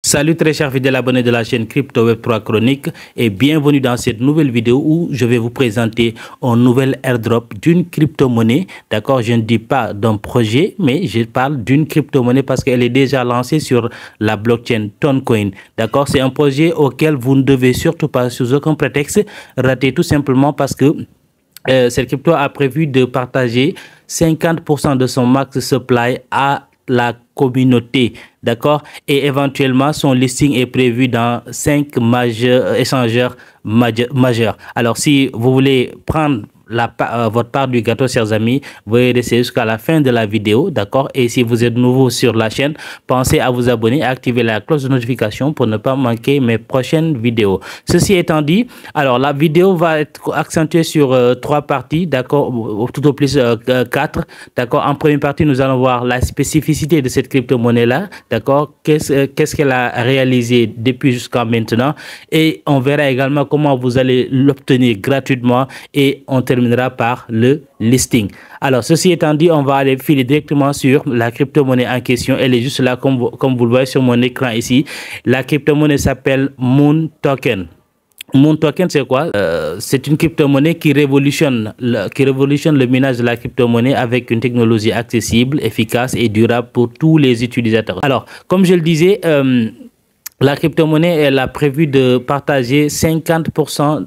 Salut très chers fidèles abonnés de la chaîne Crypto Web 3 Chronique et bienvenue dans cette nouvelle vidéo où je vais vous présenter un nouvel airdrop d'une crypto-monnaie. D'accord, je ne dis pas d'un projet, mais je parle d'une crypto-monnaie parce qu'elle est déjà lancée sur la blockchain Toncoin. D'accord, c'est un projet auquel vous ne devez surtout pas, sous aucun prétexte, rater, tout simplement parce que cette crypto a prévu de partager 50% de son max supply à la communauté, d'accord, et éventuellement son listing est prévu dans 5 échangeurs majeurs. Alors si vous voulez prendre votre part du gâteau, chers amis, veuillez rester jusqu'à la fin de la vidéo, d'accord. Et si vous êtes nouveau sur la chaîne, pensez à vous abonner et activer la cloche de notification pour ne pas manquer mes prochaines vidéos. Ceci étant dit, alors la vidéo va être accentuée sur 3 parties, d'accord, tout au plus 4, d'accord. En première partie, nous allons voir la spécificité de cette crypto-monnaie là, d'accord, qu'est-ce qu'elle a réalisé depuis jusqu'à maintenant, et on verra également comment vous allez l'obtenir gratuitement, et on terminera par le listing. Alors, ceci étant dit, on va aller filer directement sur la crypto-monnaie en question. Elle est juste là, comme vous le voyez sur mon écran ici. La crypto-monnaie s'appelle Moon Token. Moon Token, c'est quoi? C'est une crypto-monnaie qui révolutionne le minage de la crypto-monnaie avec une technologie accessible, efficace et durable pour tous les utilisateurs. Alors, comme je le disais, la crypto-monnaie, elle a prévu de partager 50%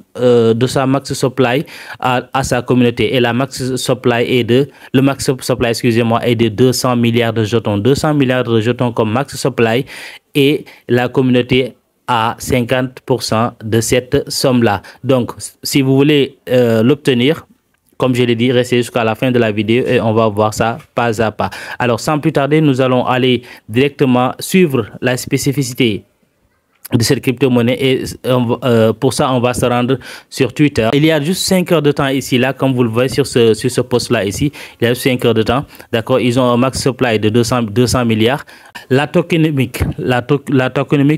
de sa max supply à sa communauté. Et la max supply est le max supply, excusez-moi, est de 200 milliards de jetons. 200 milliards de jetons comme max supply, et la communauté à 50% de cette somme-là. Donc, si vous voulez l'obtenir, comme je l'ai dit, restez jusqu'à la fin de la vidéo et on va voir ça pas à pas. Alors, sans plus tarder, nous allons aller directement suivre la spécificité de cette crypto-monnaie, et pour ça on va se rendre sur Twitter. Il y a juste 5 heures de temps ici, là, comme vous le voyez sur ce post là ici, il y a juste 5 heures de temps, d'accord. Ils ont un max supply de 200 milliards. La tokenomique,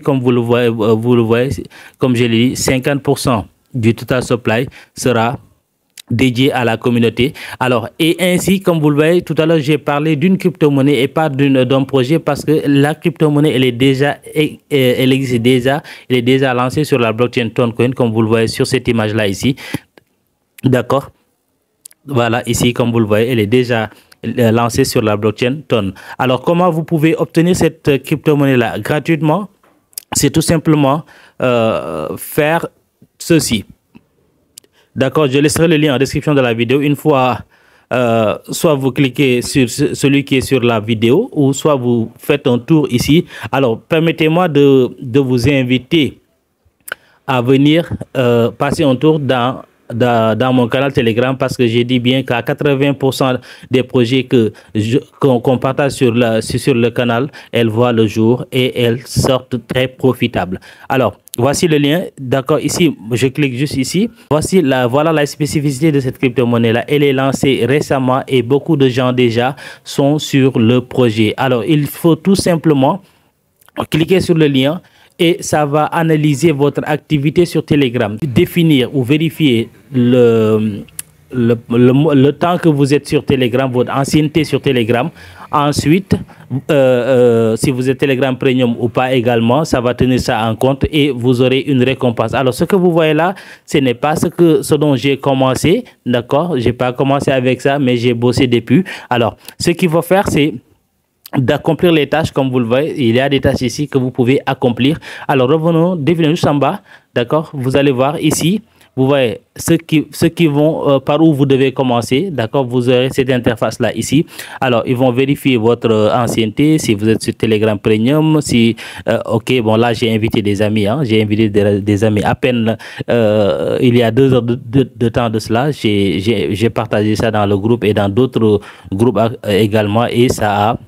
comme vous le voyez, comme je l'ai dit, 50% du total supply sera dédié à la communauté. Alors, et ainsi, comme vous le voyez, tout à l'heure, j'ai parlé d'une crypto-monnaie et pas d'un projet, parce que la crypto-monnaie, elle existe déjà, elle est déjà lancée sur la blockchain Toncoin, comme vous le voyez sur cette image-là ici. D'accord. Voilà, ici, comme vous le voyez, elle est déjà lancée sur la blockchain Ton. Alors, comment vous pouvez obtenir cette crypto-monnaie-là gratuitement? C'est tout simplement faire ceci. D'accord, je laisserai le lien en description de la vidéo. Une fois, soit vous cliquez sur celui qui est sur la vidéo, ou soit vous faites un tour ici. Alors, permettez-moi de vous inviter à venir passer un tour dans mon canal Telegram, parce que j'ai dit bien qu'à 80% des projets qu'on partage sur le canal, elles voient le jour et elles sortent très profitables. Alors, voici le lien, d'accord. Ici, je clique juste ici. Voilà la spécificité de cette crypto-monnaie là. Elle est lancée récemment et beaucoup de gens déjà sont sur le projet. Alors, il faut tout simplement cliquer sur le lien et ça va analyser votre activité sur Telegram, définir ou vérifier le temps que vous êtes sur Telegram, votre ancienneté sur Telegram. Ensuite, si vous êtes Telegram Premium ou pas également, ça va tenir ça en compte et vous aurez une récompense. Alors, ce que vous voyez là, ce n'est pas ce dont j'ai commencé, d'accord. J'ai pas commencé avec ça, mais j'ai bossé depuis. Alors, ce qu'il faut faire, c'est d'accomplir les tâches. Comme vous le voyez, il y a des tâches ici que vous pouvez accomplir. Alors, revenons, devinez juste en bas, d'accord. Vous allez voir ici, vous voyez ceux qui vont par où vous devez commencer, d'accord. Vous aurez cette interface là ici. Alors, ils vont vérifier votre ancienneté, si vous êtes sur Telegram Premium, si ok, bon, là j'ai invité des amis, hein, j'ai invité des amis à peine il y a 2 heures de temps de cela. J'ai partagé ça dans le groupe et dans d'autres groupes également, et ça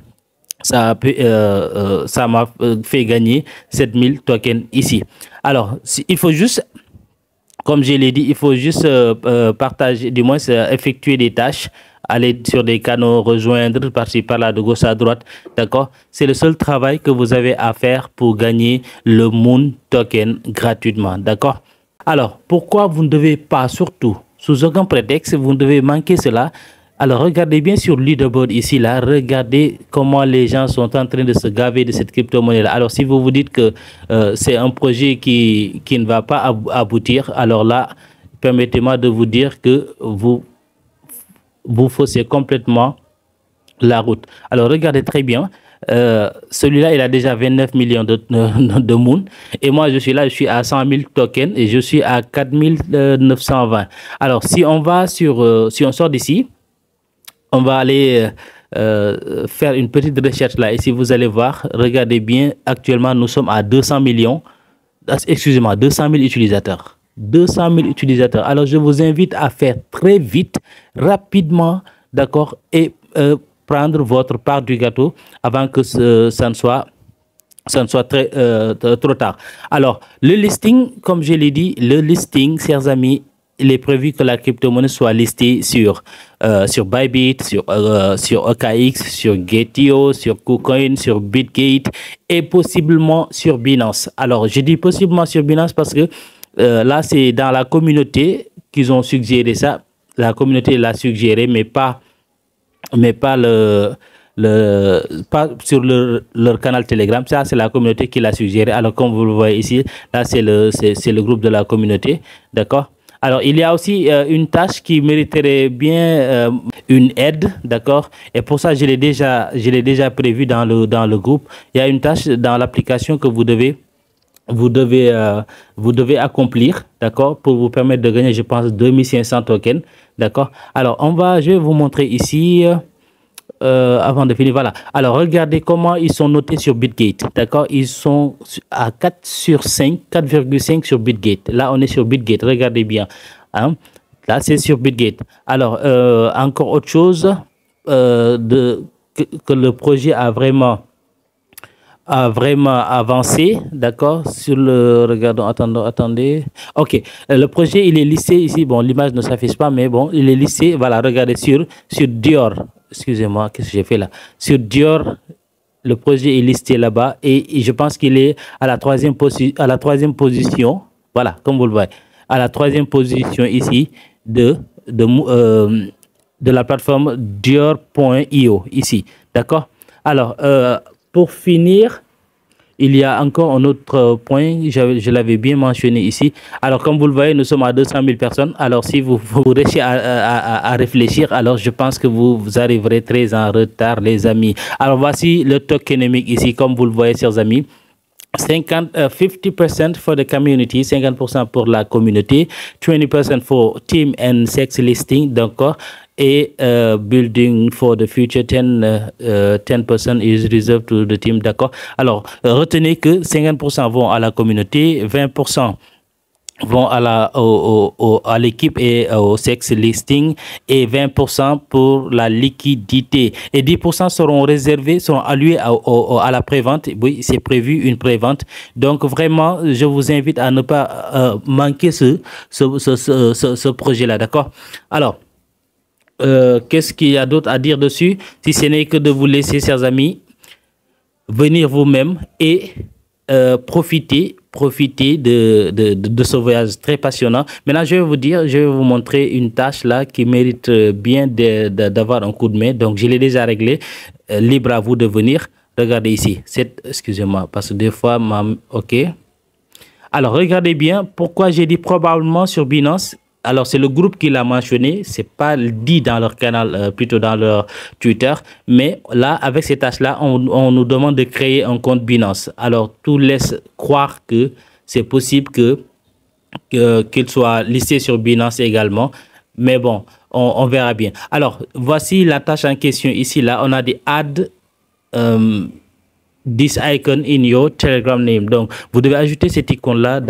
m'a fait gagner 7000 tokens ici. Alors, il faut juste, comme je l'ai dit, il faut juste partager, du moins effectuer des tâches, aller sur des canaux, rejoindre par-ci par-là, de gauche à droite, d'accord. C'est le seul travail que vous avez à faire pour gagner le Moon Token gratuitement, d'accord. Alors, pourquoi vous ne devez pas, surtout, sous aucun prétexte, vous ne devez manquer cela, Alors, regardez bien sur leaderboard ici, là, regardez comment les gens sont en train de se gaver de cette crypto-monnaie-là. Alors, si vous vous dites que c'est un projet qui ne va pas aboutir, alors là, permettez-moi de vous dire que vous faussez complètement la route. Alors, regardez très bien. Celui-là, il a déjà 29 millions de moon. Et moi, je suis là, je suis à 100 000 tokens et je suis à 4 920. Alors, si on va sur, si on sort d'ici, on va aller faire une petite recherche là. Et si vous allez voir, regardez bien, actuellement, nous sommes à 200 millions, excusez-moi, 200 000 utilisateurs. 200 000 utilisateurs. Alors, je vous invite à faire très vite, rapidement, d'accord, et prendre votre part du gâteau avant que ça ne soit trop tard. Alors, le listing, comme je l'ai dit, le listing, chers amis, il est prévu que la crypto-monnaie soit listée sur Bybit, sur OKX, sur Gate.io, sur KuCoin, sur Bitgate et possiblement sur Binance. Alors, je dis possiblement sur Binance parce que là, c'est dans la communauté qu'ils ont suggéré ça. La communauté l'a suggéré, mais pas sur leur canal Telegram. Ça, c'est la communauté qui l'a suggéré. Alors, comme vous le voyez ici, là, c'est le groupe de la communauté. D'accord? Alors, il y a aussi une tâche qui mériterait bien une aide, d'accord? Et pour ça, je l'ai déjà prévu dans le groupe. Il y a une tâche dans l'application que vous devez accomplir, d'accord, pour vous permettre de gagner, je pense, 2500 tokens, d'accord. Alors, je vais vous montrer ici, avant de finir, voilà. Alors, regardez comment ils sont notés sur Bitgate, d'accord. Ils sont à 4 sur 5, 4,5 sur Bitgate. Là, on est sur Bitgate, regardez bien, hein. Là, c'est sur Bitgate. Alors, encore autre chose, que le projet a vraiment avancé, d'accord, sur le, regardons, attendez, ok, le projet, il est listé ici, bon, l'image ne s'affiche pas, mais bon, il est listé, voilà, regardez, sur Dior, excusez-moi, qu'est-ce que j'ai fait là, sur Dior, le projet est listé là-bas, et je pense qu'il est à la troisième position, voilà, comme vous le voyez, à la troisième position ici, de la plateforme Dior.io, ici, d'accord. Alors, pour finir, il y a encore un autre point, je l'avais bien mentionné ici. Alors, comme vous le voyez, nous sommes à 200 000 personnes. Alors, si vous réussissez à réfléchir, alors je pense que vous arriverez très en retard, les amis. Alors, voici le tokenomic ici, comme vous le voyez, chers amis. 50% for the community, 50% pour la communauté, 20% for team and sex listing, d'accord, et building for the future, 10% is reserved to the team, d'accord. Alors, retenez que 50% vont à la communauté, 20% vont à l'équipe et au sex listing et 20% pour la liquidité et 10% seront alloués à la prévente. Oui, c'est prévu une prévente. Donc vraiment, je vous invite à ne pas manquer ce projet-là, d'accord? Alors, qu'est-ce qu'il y a d'autre à dire dessus? Si ce n'est que de vous laisser, chers amis, venir vous-même et profiter de ce voyage très passionnant. Maintenant, je vais vous montrer une tâche là qui mérite bien d'avoir un coup de main. Donc, je l'ai déjà réglé. Libre à vous de venir. Regardez ici. Excusez-moi, parce que des fois, ok. Alors, regardez bien pourquoi j'ai dit probablement sur Binance. Alors, c'est le groupe qui l'a mentionné. C'est pas dit dans leur canal, plutôt dans leur Twitter. Mais là, avec ces tâches-là, on nous demande de créer un compte Binance. Alors, tout laisse croire que c'est possible qu'il soit listé sur Binance également. Mais bon, on verra bien. Alors, voici la tâche en question. Ici, là, on a des add this icon in your Telegram name. Donc, vous devez ajouter cette icône-là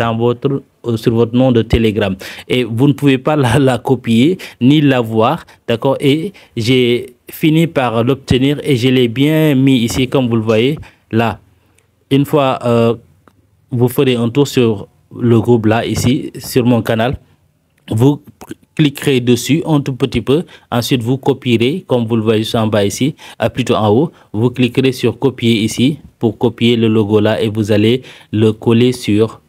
sur votre nom de Telegram. Et vous ne pouvez pas la copier ni la voir. D'accord? Et j'ai fini par l'obtenir et je l'ai bien mis ici, comme vous le voyez. Là, une fois, vous ferez un tour sur le groupe là, ici, sur mon canal. Vous cliquerez dessus un tout petit peu. Ensuite, vous copierez, comme vous le voyez juste en bas ici, plutôt en haut. Vous cliquerez sur copier ici pour copier le logo là et vous allez le coller sur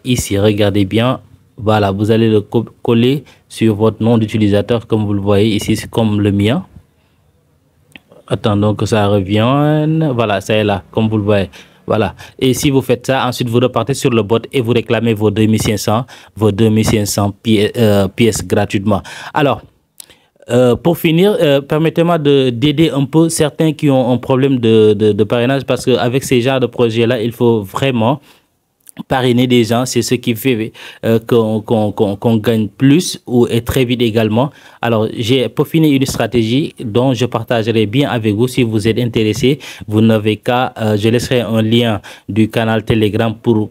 ici. Regardez bien. Voilà, vous allez le coller sur votre nom d'utilisateur comme vous le voyez ici, c'est comme le mien. Attendons que ça revienne. Voilà, ça est là, comme vous le voyez. Voilà. Et si vous faites ça, ensuite vous repartez sur le bot et vous réclamez vos 2500 pièces gratuitement. Alors, pour finir, permettez-moi d'aider un peu certains qui ont un problème de parrainage, parce qu'avec ces genres de projets-là, il faut vraiment parrainer des gens. C'est ce qui fait qu'on gagne plus et très vite également. Alors, j'ai peaufiné une stratégie dont je partagerai bien avec vous. Si vous êtes intéressé, vous n'avez qu'à, je laisserai un lien du canal Telegram pour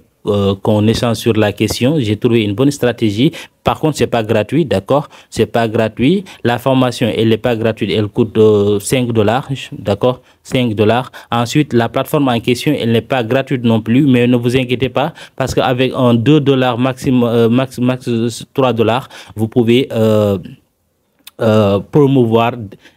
qu'on échange sur la question. J'ai trouvé une bonne stratégie. Par contre, c'est pas gratuit, d'accord? C'est pas gratuit. La formation, elle n'est pas gratuite. Elle coûte 5 $, d'accord? 5 $. Ensuite, la plateforme en question, elle n'est pas gratuite non plus, mais ne vous inquiétez pas, parce qu'avec un 2 $ maximum, max 3 $, vous pouvez promouvoir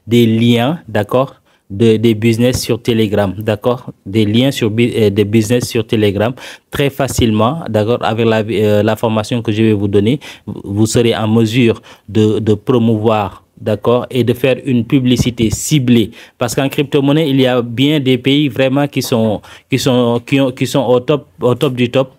des liens, d'accord? Des business sur Telegram, d'accord, des liens sur des business sur Telegram très facilement, d'accord, avec la formation que je vais vous donner, vous serez en mesure de promouvoir, d'accord, et de faire une publicité ciblée, parce qu'en crypto-monnaie, il y a bien des pays vraiment qui sont au top du top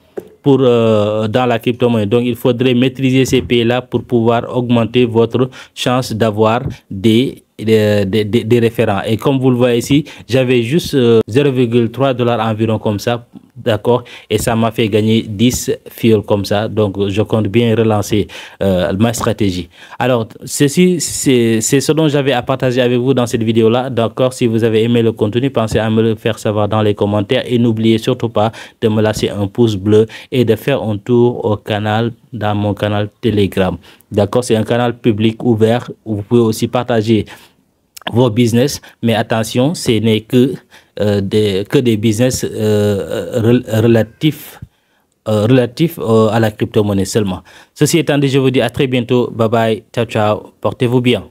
pour dans la crypto-monnaie. Donc il faudrait maîtriser ces pays-là pour pouvoir augmenter votre chance d'avoir des référents. Et comme vous le voyez ici, j'avais juste 0,3 $ environ comme ça, d'accord, et ça m'a fait gagner 10 fuel comme ça. Donc je compte bien relancer ma stratégie. Alors ceci, c'est ce dont j'avais à partager avec vous dans cette vidéo là, d'accord. Si vous avez aimé le contenu, pensez à me le faire savoir dans les commentaires et n'oubliez surtout pas de me lâcher un pouce bleu et de faire un tour au canal, dans mon canal Telegram, d'accord. C'est un canal public ouvert où vous pouvez aussi partager vos business, mais attention, ce n'est que des business relatifs à la crypto-monnaie seulement. Ceci étant dit, je vous dis à très bientôt. Bye bye, ciao ciao, portez-vous bien.